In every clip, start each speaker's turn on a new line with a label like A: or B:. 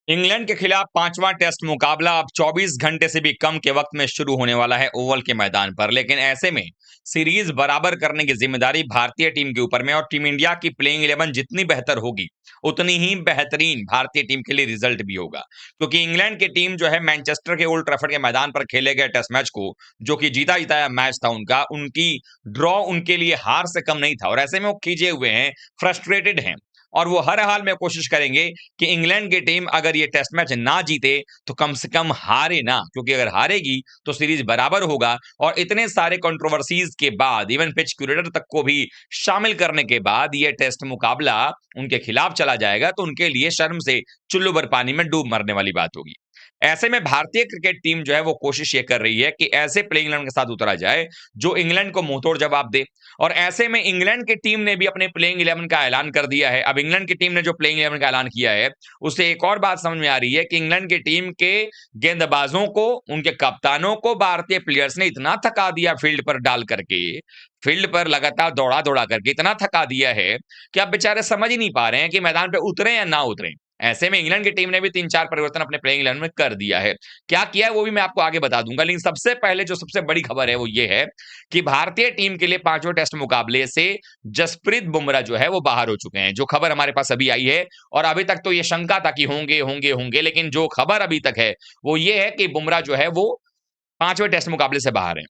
A: England के खिलाफ पांचवां टेस्ट मुकाबला अब 24 घंटे से भी कम के वक्त में शुरू होने वाला है ओवल के मैदान पर। लेकिन ऐसे में सीरीज बराबर करने की जिम्मेदारी भारतीय टीम के ऊपर में, और टीम इंडिया की प्लेइंग 11 जितनी बेहतर होगी उतनी ही बेहतरीन भारतीय टीम के लिए रिजल्ट भी होगा। क्योंकि इंग्लैंड की टीम जो है मैनचेस्टर के ओल्ड ट्रैफर्ड के मैदान पर खेले गए टेस्ट मैच को, जो कि जीता जिताया मैच था उनका, उनकी ड्रॉ उनके लिए हार से कम नहीं था। और ऐसे में वो खींचे हुए हैं, फ्रस्ट्रेटेड हैं, और वो हर हाल में कोशिश करेंगे कि इंग्लैंड की टीम अगर ये टेस्ट मैच ना जीते तो कम से कम हारे ना, क्योंकि अगर हारेगी तो सीरीज बराबर होगा। और इतने सारे कंट्रोवर्सीज के बाद, इवन पिच क्यूरेटर तक को भी शामिल करने के बाद ये टेस्ट मुकाबला उनके खिलाफ चला जाएगा, तो उनके लिए शर्म से चुल्लू भर पानी में डूब मरने वाली बात होगी। ऐसे में भारतीय क्रिकेट टीम जो है वो कोशिश ये कर रही है कि ऐसे प्लेइंग 11 के साथ उतरा जाए जो इंग्लैंड को मुंहतोड़ जवाब दे। और ऐसे में इंग्लैंड की टीम ने भी अपने प्लेइंग 11 का ऐलान कर दिया है। अब इंग्लैंड की टीम ने जो प्लेइंग 11 का ऐलान किया है, उससे एक और बात समझ में आ रही है कि इंग्लैंड की टीम के गेंदबाजों को, उनके कप्तानों को भारतीय प्लेयर्स ने इतना थका दिया फील्ड पर डाल करके, फील्ड पर लगातार दौड़ा दौड़ा करके इतना थका दिया है कि अब बेचारे समझ ही नहीं पा रहे हैं कि मैदान पे उतरे या ना उतरे। ऐसे में इंग्लैंड की टीम ने भी 3-4 परिवर्तन अपने प्लेइंग 11 में कर दिया है। क्या किया है वो भी मैं आपको आगे बता दूंगा, लेकिन सबसे पहले जो सबसे बड़ी खबर है वो ये है कि भारतीय टीम के लिए पांचवें टेस्ट मुकाबले से जसप्रीत बुमराह जो है वो बाहर हो चुके हैं। जो खबर हमारे पास अभी आई है, और अभी तक तो ये शंका था कि होंगे होंगे होंगे, लेकिन जो खबर अभी तक है वो ये है कि बुमराह जो है वो पांचवें टेस्ट मुकाबले से बाहर है।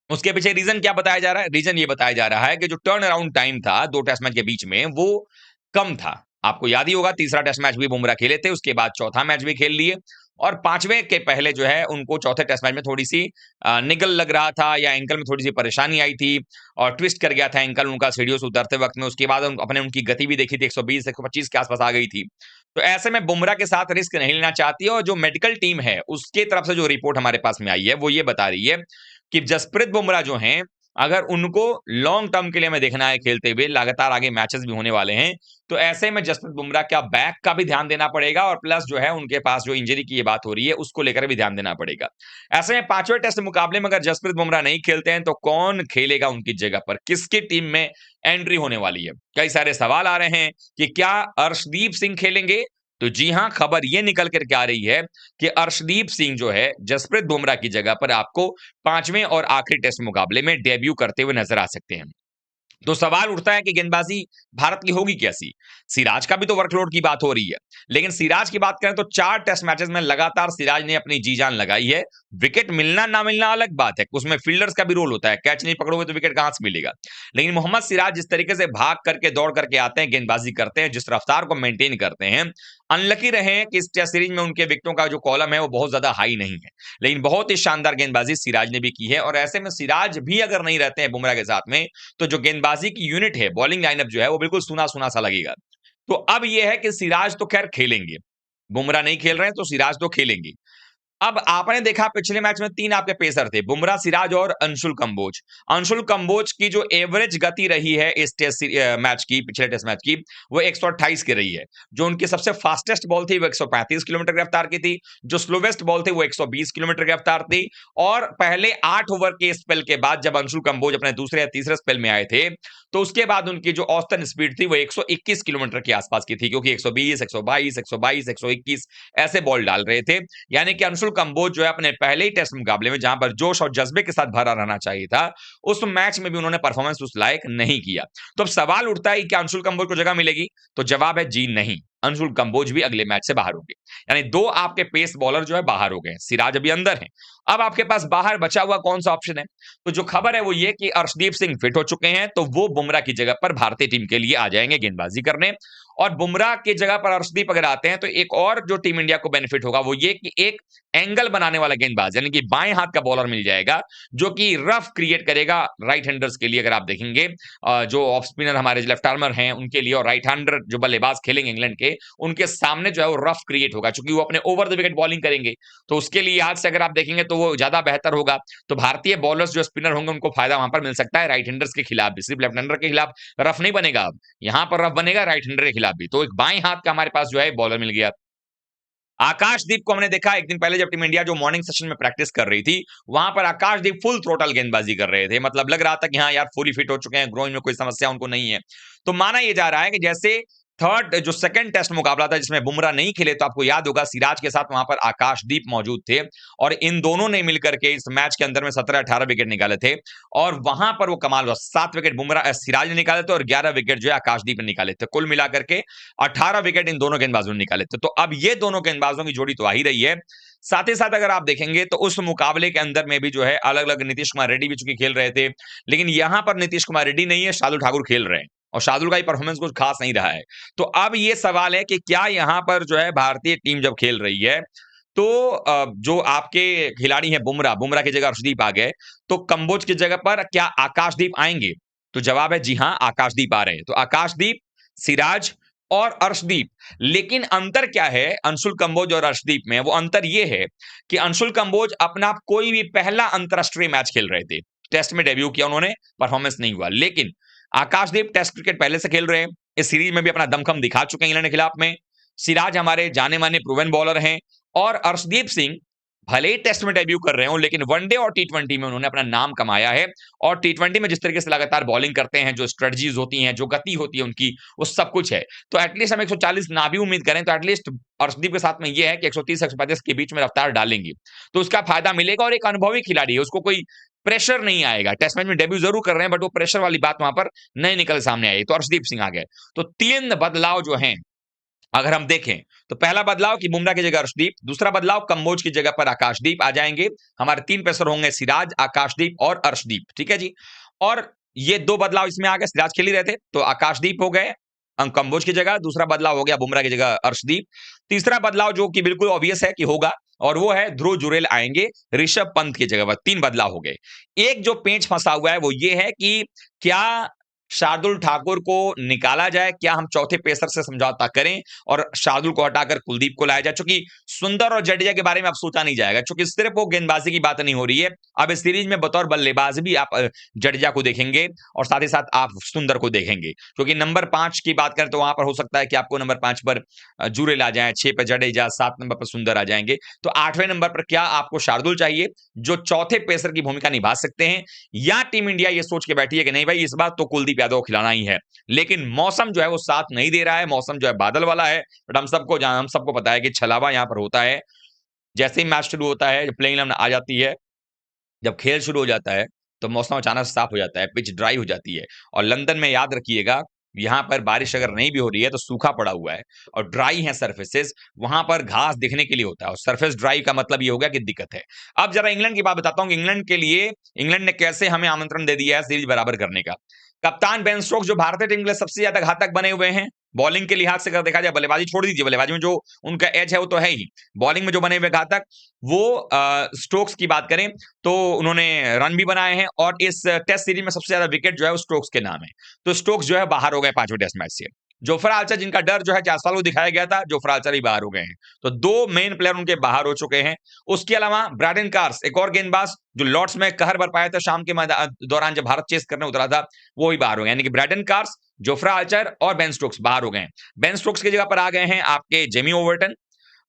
A: उसके पीछे रीजन क्या बताया जा रहा है? रीजन ये बताया जा रहा है कि जो टर्न अराउंड टाइम था दो टेस्ट मैच के बीच में, वो कम था। आपको याद ही होगा, तीसरा टेस्ट मैच भी बुमराह खेले थे, उसके बाद चौथा मैच भी खेल लिए, और पांचवें के पहले जो है उनको चौथे टेस्ट मैच में थोड़ी सी निगल लग रहा था, या एंकल में थोड़ी सी परेशानी आई थी, और ट्विस्ट कर गया था एंकल उनका सीढ़ियों से उतरते वक्त में। उसके बाद अपने उनकी गति भी देखी थी, 120 125 के आसपास आ गई थी। तो ऐसे में बुमराह के साथ रिस्क नहीं लेना चाहती है, और जो मेडिकल टीम है उसके तरफ से जो रिपोर्ट हमारे पास में आई है वो ये बता रही है कि जसप्रीत बुमराह जो हैं, अगर उनको लॉन्ग टर्म के लिए हमें देखना है खेलते हुए, लगातार आगे मैचेस भी होने वाले हैं, तो ऐसे में जसप्रीत बुमराह का बैक का भी ध्यान देना पड़ेगा, और प्लस जो है उनके पास जो इंजरी की ये बात हो रही है उसको लेकर भी ध्यान देना पड़ेगा। ऐसे में पांचवें टेस्ट मुकाबले में अगर जसप्रीत बुमराह नहीं खेलते हैं तो कौन खेलेगा उनकी जगह पर, किसकी टीम में एंट्री होने वाली है? कई सारे सवाल आ रहे हैं कि क्या अर्शदीप सिंह खेलेंगे? तो जी हां, खबर ये निकल कर के आ रही है कि अर्शदीप सिंह जो है जसप्रीत बुमराह की जगह पर आपको पांचवें और आखिरी टेस्ट मुकाबले में डेब्यू करते हुए नजर आ सकते हैं। तो सवाल उठता है कि गेंदबाजी भारत की होगी कैसी? सिराज का भी तो वर्कलोड की बात हो रही है, लेकिन सिराज की बात करें तो 4 टेस्ट मैचेस में लगातार सिराज ने अपनी जी जान लगाई है। विकेट मिलना ना मिलना अलग बात है, उसमें फील्डर्स का भी रोल होता है, कैच नहीं पकड़ोगे तो विकेट कहां से मिलेगा। लेकिन मोहम्मद सिराज जिस तरीके से भाग करके, दौड़ करके आते हैं, गेंदबाजी करते हैं, जिस रफ्तार को मेंटेन करते हैं, अनलकी रहे हैं कि इस टेस्ट सीरीज में उनके विकेटों का जो कॉलम है वो बहुत ज्यादा हाई नहीं है, लेकिन बहुत ही शानदार गेंदबाजी सिराज ने भी की है। और ऐसे में सिराज भी अगर नहीं रहते हैं बुमराह के साथ में, तो जो गेंदबाजी की यूनिट है, बॉलिंग लाइनअप जो है वो बिल्कुल सुना सुना सा लगेगा। तो अब यह है कि सिराज तो खैर खेलेंगे, बुमराह नहीं खेल रहे हैं तो सिराज तो खेलेंगे। अब आपने देखा पिछले मैच में 3 आपके पेसर थे, बुमराह, सिराज और अंशुल कंबोज। अंशुल कंबोज की जो एवरेज गति रही है इस टेस्ट मैच की, पिछले टेस्ट मैच की, वो 128 की रही है। जो उनकी सबसे फास्टेस्ट बॉल थी वो 135 किलोमीटर की रफ्तार की थी, जो स्लोवेस्ट बॉल थी वो 120 किलोमीटर की रफ्तार थी। और पहले 8 ओवर के स्पेल के बाद जब अंशुल कंबोज अपने दूसरे या तीसरे स्पेल में आए थे, तो उसके बाद उनकी जो औसतन स्पीड थी वो 121 किलोमीटर के आसपास की थी, क्योंकि 120 122 122 121 ऐसे बॉल डाल रहे थे। यानी कि अंशुल कंबोज जो है अपने पहले ही टेस्ट मुकाबले में, जहां पर जोश और जज्बे के साथ भरा रहना चाहिए था, उस मैच में भी उन्होंने परफॉर्मेंस उस लायक नहीं किया। तो अब सवाल उठता है कि अंशुल कंबोज को जगह मिलेगी? तो जवाब है जी नहीं, अंशुल कंबोज भी अगले मैच से बाहर होंगे। यानी 2 आपके पेस बॉलर जो है बाहर हो गए, सिराज अभी अंदर है। अब आपके पास बाहर बचा हुआ कौन सा ऑप्शन है? तो जो खबर है वो ये कि अर्शदीप सिंह फिट हो चुके हैं, तो वो बुमराह की जगह पर भारतीय टीम के लिए आ जाएंगे गेंदबाजी करने। और बुमराह की जगह पर अर्शदीप अगर आते हैं तो एक और जो टीम इंडिया को बेनिफिट होगा वो ये कि एक एंगल बनाने वाला गेंदबाज, यानी कि बाएं हाथ का बॉलर मिल जाएगा, जो कि रफ क्रिएट करेगा राइट हैंडर्स के लिए। अगर आप देखेंगे जो ऑफ स्पिनर हमारे लेफ्ट आर्मर हैं उनके लिए, और राइट हैंडर जो बल्लेबाज खेलेंगे इंग्लैंड के, उनके सामने जो है वो रफ क्रिएट होगा, क्योंकि वो अपने ओवर द विकेट बॉलिंग करेंगे। तो उसके लिए आज से अगर आप देखेंगे तो वो ज्यादा बेहतर होगा। तो भारतीय बॉलर्स जो स्पिनर होंगे उनको फायदा वहां पर मिल सकता है, राइट हैंडर्स के खिलाफ भी। सिर्फ लेफ्ट हैंडर के खिलाफ रफ नहीं बनेगा, अब यहां पर रफ बनेगा राइट हैंडर के खिलाफ भी। तो एक बाएं हाथ का हमारे पास जो है बॉलर मिल गया। आकाशदीप को हमने देखा एक दिन पहले जब टीम इंडिया जो मॉर्निंग सेशन में प्रैक्टिस कर रही थी, वहां पर आकाशदीप फुल थ्रोटल गेंदबाजी कर रहे थे। मतलब लग रहा था कि हाँ यार फुली फिट हो चुके हैं, ग्रोइन में कोई समस्या उनको नहीं है। तो माना यह जा रहा है कि जैसे थर्ड जो सेकंड टेस्ट मुकाबला था जिसमें बुमराह नहीं खेले, तो आपको याद होगा सिराज के साथ वहां पर आकाशदीप मौजूद थे और इन दोनों ने मिलकर के इस मैच के अंदर में 17-18 विकेट निकाले थे और वहां पर वो कमाल हुआ। 7 विकेट बुमराह सिराज ने निकाले थे और 11 विकेट जो है आकाशदीप ने निकाले थे। कुल मिलाकर के 18 विकेट इन दोनों गेंदबाजों ने निकाले थे। तो अब ये दोनों गेंदबाजों की जोड़ी तो आ ही रही है। साथ ही साथ अगर आप देखेंगे तो उस मुकाबले के अंदर में भी जो है अलग अलग नीतीश कुमार रेड्डी भी चूंकि खेल रहे थे, लेकिन यहां पर नीतीश कुमार रेड्डी नहीं है, शार्दुल ठाकुर खेल रहे हैं और शार्दुल का ही परफॉर्मेंस कुछ खास नहीं रहा है। तो अब ये सवाल है कि क्या यहां पर जो है भारतीय टीम जब खेल रही है तो जो आपके खिलाड़ी हैं बुमराह की जगह अर्शदीप आ गए, तो कंबोज की जगह पर क्या आकाशदीप आएंगे? तो जवाब है जी हां, आकाशदीप आ रहे हैं। तो आकाशदीप, सिराज और अर्शदीप। लेकिन अंतर क्या है अंशुल कंबोज और अर्शदीप में? वो अंतर ये है कि अंशुल कंबोज अपना कोई भी पहला अंतरराष्ट्रीय मैच खेल रहे थे, टेस्ट में डेब्यू किया उन्होंने, परफॉर्मेंस नहीं हुआ। लेकिन आकाशदीप टेस्ट क्रिकेट पहले से खेल रहे हैं, इस सीरीज में भी अपना दमखम दिखा चुके हैं इंग्लैंड के खिलाफ में। सिराज हमारे जाने माने प्रूवन बॉलर हैं और अर्शदीप सिंह भले ही टेस्ट में डेब्यू कर रहे हो, लेकिन वनडे और टी20 में उन्होंने अपना नाम कमाया है और टी20 में जिस तरीके से लगातार बॉलिंग करते हैं, जो स्ट्रेटजीज होती हैं, जो गति होती है उनकी, वो सब कुछ है। तो एटलीस्ट हम 140 ना भी उम्मीद करें तो एटलीस्ट अर्शदीप के साथ में ये है कि 130-135 के बीच में रफ्तार डालेंगे तो उसका फायदा मिलेगा और एक अनुभवी खिलाड़ी है, उसको कोई प्रेशर नहीं आएगा। टेस्ट मैच में डेब्यू जरूर कर रहे हैं बट वो प्रेशर वाली बात वहां पर नहीं निकल सामने आई। तो अर्शदीप सिंह आ गए। तो 3 बदलाव जो हैं अगर हम देखें तो पहला बदलाव कि बुमराह की जगह अर्शदीप, दूसरा बदलाव कंबोज की जगह पर आकाशदीप आ जाएंगे। हमारे 3 पेसर होंगे सिराज, आकाशदीप और अर्शदीप, ठीक है जी। और ये 2 बदलाव इसमें आ गए, सिराज खेल ही रहे थे तो आकाशदीप हो गए कंबोज की जगह, दूसरा बदलाव हो गया बुमराह की जगह अर्शदीप। तीसरा बदलाव जो कि बिल्कुल ऑब्वियस है कि होगा और वो है ध्रुव जुरेल आएंगे ऋषभ पंत की जगह पर। 3 बदलाव हो गए। एक जो पेंच फंसा हुआ है वो ये है कि क्या शार्दुल ठाकुर को निकाला जाए, क्या हम चौथे पेसर से समझौता करें और शार्दुल को हटाकर कुलदीप को लाया जाए? चूंकि सुंदर और जडेजा के बारे में अब सोचा नहीं जाएगा, चूंकि सिर्फ वो गेंदबाजी की बात नहीं हो रही है। अब इस सीरीज में बतौर बल्लेबाज भी आप जडेजा को देखेंगे और साथ ही साथ आप सुंदर को देखेंगे, क्योंकि नंबर 5 की बात करें तो वहां पर हो सकता है कि आपको नंबर 5 पर जुरेल आ जाए, 6 पर जडेजा, 7 नंबर पर सुंदर आ जाएंगे। तो 8वें नंबर पर क्या आपको शार्दुल चाहिए जो चौथे पेसर की भूमिका निभा सकते हैं, या टीम इंडिया ये सोच के बैठी है कि नहीं भाई इस बार तो कुलदीप यादव को खिलाना ही है, लेकिन मौसम जो है वो साथ नहीं दे रहा है, मौसम जो है बादल वाला है। बट हम सबको पता है कि छलावा यहां पर होता है जैसे ही मैच शुरू होता है, जब प्लेइंग 11 आ जाती है, जब खेल शुरू हो जाता है तो मौसम अचानक से साफ हो जाता है, पिच ड्राई हो जाती है। और लंदन में याद रखिएगा यहाँ पर बारिश अगर नहीं भी हो रही है तो सूखा पड़ा हुआ है और ड्राई है सरफेसेस, वहां पर घास दिखने के लिए होता है और सरफेस ड्राई का मतलब ये हो गया कि दिक्कत है। अब जरा इंग्लैंड की बात बताता हूं कि इंग्लैंड के लिए इंग्लैंड ने कैसे हमें आमंत्रण दे दिया है सीरीज बराबर करने का। कप्तान बेन स्टोक्स जो भारतीय टीम के लिए सबसे ज्यादा घातक बने हुए हैं बॉलिंग के लिहाज से, अगर देखा जाए, बल्लेबाजी छोड़ दीजिए, बल्लेबाजी में जो उनका एज है वो तो है ही, बॉलिंग में जो बने हुए घातक वो स्टोक्स की बात करें तो उन्होंने रन भी बनाए हैं और इस टेस्ट सीरीज में सबसे ज्यादा विकेट जो है वो स्टोक्स के नाम है। तो स्टोक्स जो है बाहर हो गए 5वें टेस्ट मैच से। जोफ्रा आर्चर जिनका डर जो है 4 साल को दिखाया गया था, जोफ्रा आर्चर ही बाहर हो गए हैं। तो 2 मेन प्लेयर उनके बाहर हो चुके हैं। उसके अलावा ब्रैडन कार्स, एक और गेंदबाज जो लॉर्ड्स में कहर बरपाया था शाम के दौरान जब भारत चेस करने उतरा था, वो ही बाहर हो गए। यानी कि ब्रैडन कार्स, जोफ्रा आर्चर और बेन स्टोक्स बाहर हो गए हैं। बेन स्टोक्स की जगह पर आ गए हैं आपके जेमी ओवर्टन,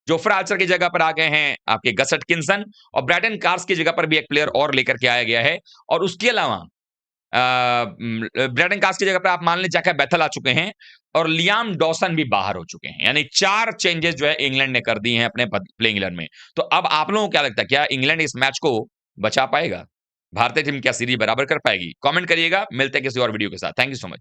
A: जोफ्रा आर्चर की जगह पर आ गए हैं आपके गस एटकिंसन और ब्रैडन कार्स की जगह पर भी एक प्लेयर और लेकर के आया गया है। और उसके अलावा ब्रैडन कार्स की जगह पर आप मान लें जैकब बैथल आ चुके हैं और लियाम डॉसन भी बाहर हो चुके हैं। यानी 4 चेंजेस जो है इंग्लैंड ने कर दी हैं अपने प्लेइंग 11 में। तो अब आप लोगों को क्या लगता है, क्या इंग्लैंड इस मैच को बचा पाएगा? भारतीय टीम क्या सीरीज बराबर कर पाएगी? कमेंट करिएगा। मिलते हैं किसी और वीडियो के साथ। Thank you so much.